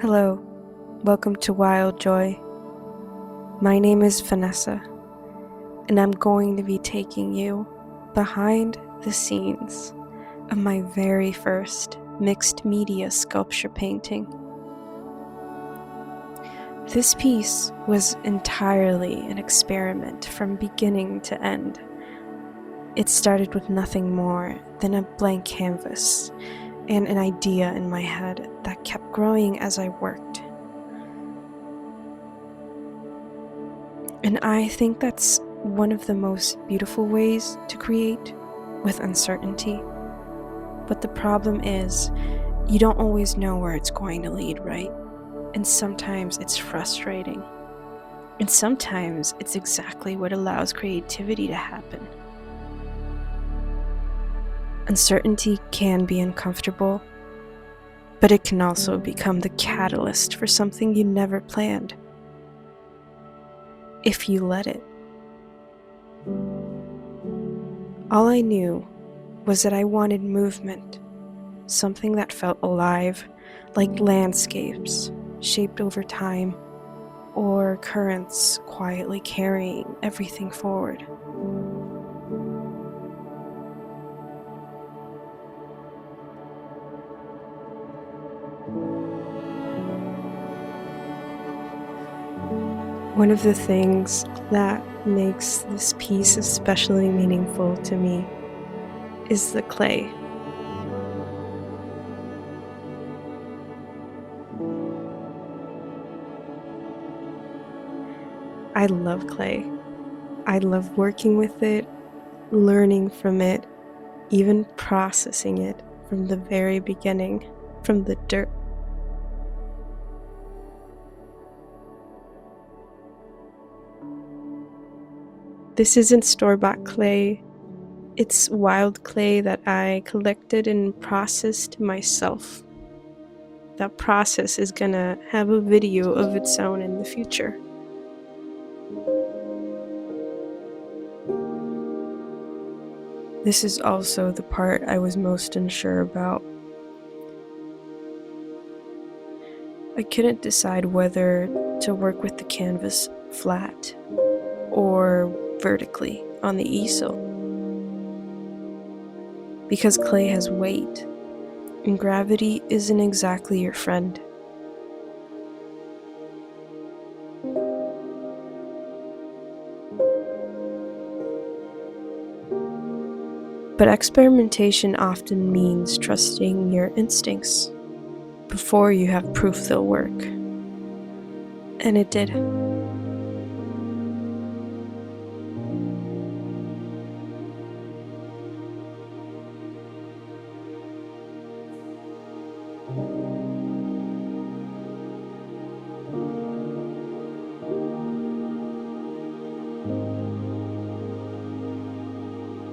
Hello, welcome to Wild Joy. My name is Vanessa, and I'm going to be taking you behind the scenes of my very first mixed media sculpture painting. This piece was entirely an experiment from beginning to end. It started with nothing more than a blank canvas and an idea in my head that kept growing as I worked. And I think that's one of the most beautiful ways to create, with uncertainty. But the problem is, you don't always know where it's going to lead, right? And sometimes it's frustrating. And sometimes it's exactly what allows creativity to happen. Uncertainty can be uncomfortable, but it can also become the catalyst for something you never planned, if you let it. All I knew was that I wanted movement, something that felt alive, like landscapes shaped over time, or currents quietly carrying everything forward. One of the things that makes this piece especially meaningful to me is the clay. I love clay. I love working with it, learning from it, even processing it from the very beginning, from the dirt. This isn't store-bought clay. It's wild clay that I collected and processed myself. That process is gonna have a video of its own in the future. This is also the part I was most unsure about. I couldn't decide whether to work with the canvas flat or vertically on the easel, because clay has weight, and gravity isn't exactly your friend. But experimentation often means trusting your instincts before you have proof they'll work. And it did.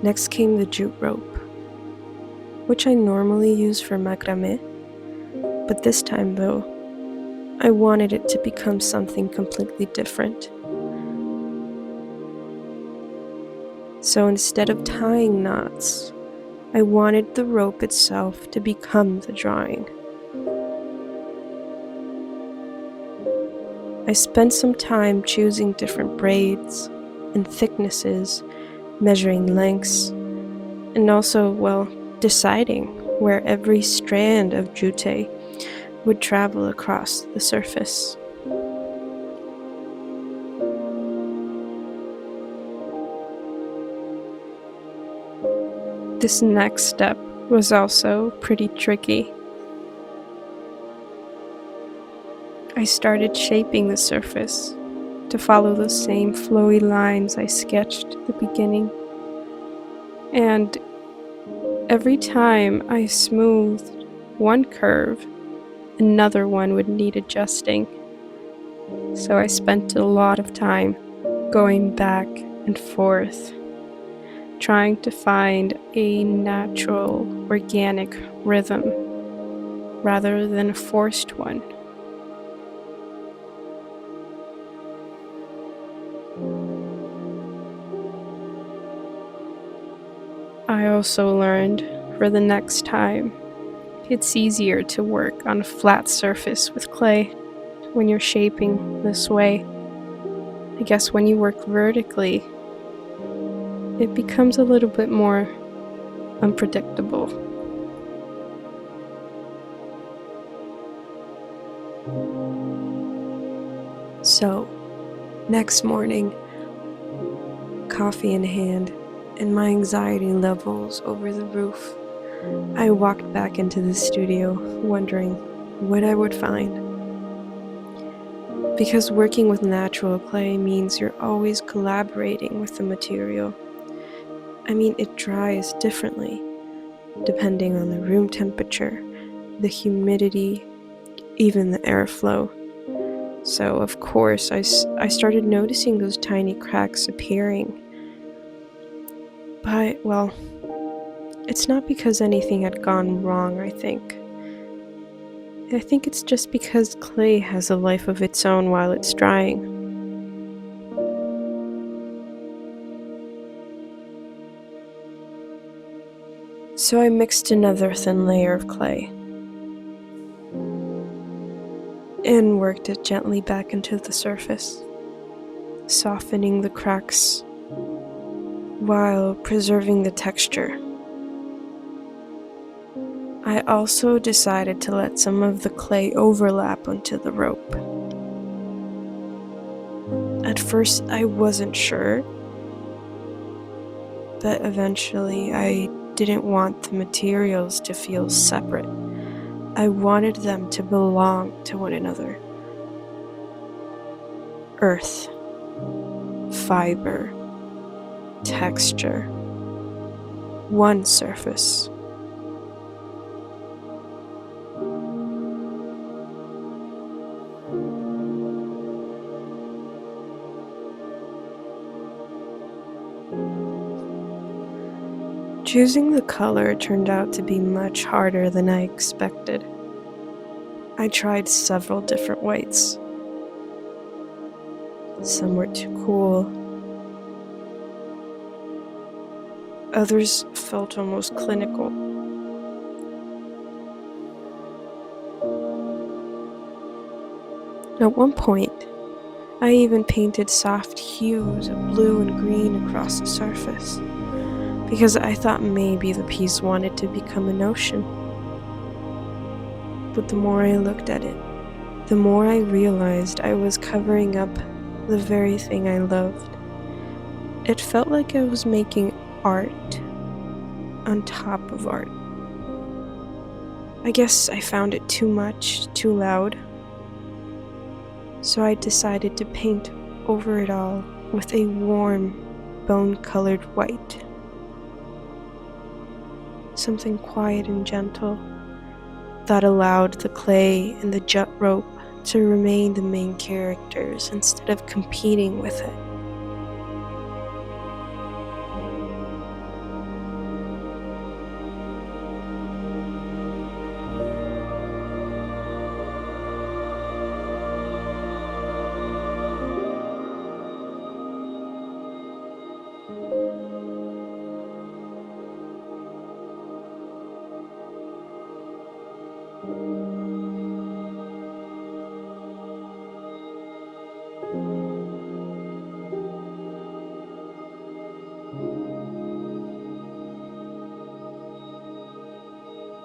Next came the jute rope, which I normally use for macrame, but this time though, I wanted it to become something completely different. So instead of tying knots, I wanted the rope itself to become the drawing. I spent some time choosing different braids and thicknesses, measuring lengths, and also, deciding where every strand of jute would travel across the surface. This next step was also pretty tricky. I started shaping the surface to follow the same flowy lines I sketched at the beginning. And every time I smoothed one curve, another one would need adjusting. So I spent a lot of time going back and forth, trying to find a natural, organic rhythm rather than a forced one. I also learned, for the next time, it's easier to work on a flat surface with clay when you're shaping this way. I guess when you work vertically, it becomes a little bit more unpredictable. So, next morning, coffee in hand, and my anxiety levels over the roof, I walked back into the studio, wondering what I would find. Because working with natural clay means you're always collaborating with the material. I mean, it dries differently, depending on the room temperature, the humidity, even the airflow. So, of course, I started noticing those tiny cracks appearing. But, well, it's not because anything had gone wrong, I think. I think it's just because clay has a life of its own while it's drying. So I mixed another thin layer of clay and worked it gently back into the surface, softening the cracks while preserving the texture. I also decided to let some of the clay overlap onto the rope. At first, I wasn't sure, but eventually I didn't want the materials to feel separate. I wanted them to belong to one another. Earth, fiber, texture, one surface. Choosing the color turned out to be much harder than I expected. I tried several different whites. Some were too cool. Others felt almost clinical. At one point, I even painted soft hues of blue and green across the surface, because I thought maybe the piece wanted to become an ocean. But the more I looked at it, the more I realized I was covering up the very thing I loved. It felt like I was making art on top of art. I guess I found it too much, too loud. So I decided to paint over it all with a warm, bone-colored white. Something quiet and gentle that allowed the clay and the jute rope to remain the main characters instead of competing with it.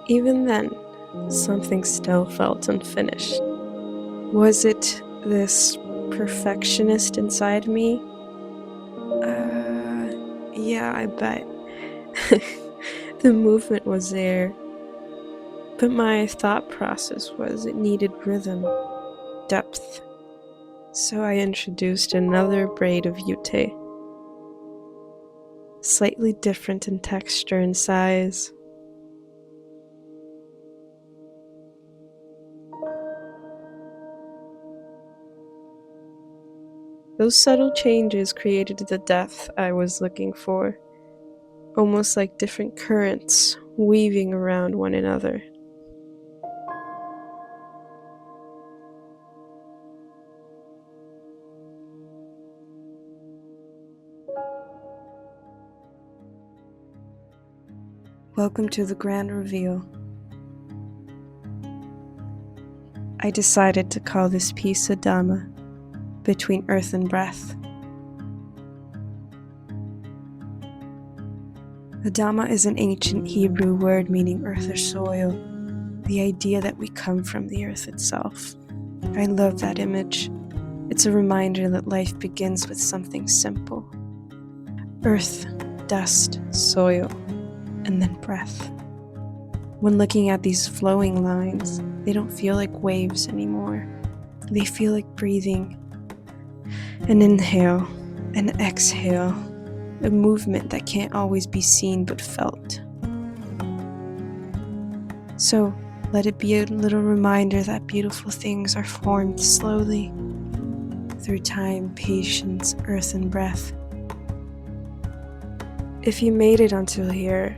Even then, something still felt unfinished. Was it this perfectionist inside me? Yeah, I bet. The movement was there, but my thought process was it needed rhythm, depth. So I introduced another braid of jute, slightly different in texture and size. Those subtle changes created the depth I was looking for, almost like different currents weaving around one another. Welcome to the grand reveal. I decided to call this piece Adamah, between earth and breath. Adamah is an ancient Hebrew word meaning earth or soil, the idea that we come from the earth itself. I love that image. It's a reminder that life begins with something simple. Earth, dust, soil, and then breath. When looking at these flowing lines, they don't feel like waves anymore. They feel like breathing. An inhale, an exhale, a movement that can't always be seen but felt. So let it be a little reminder that beautiful things are formed slowly through time, patience, earth, and breath. If you made it until here,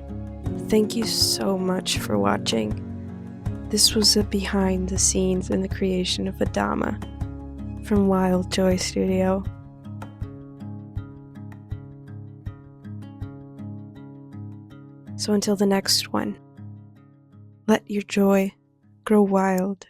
thank you so much for watching. This was a behind the scenes in the creation of Adamah from Wild Joy Studio. So until the next one, let your joy grow wild.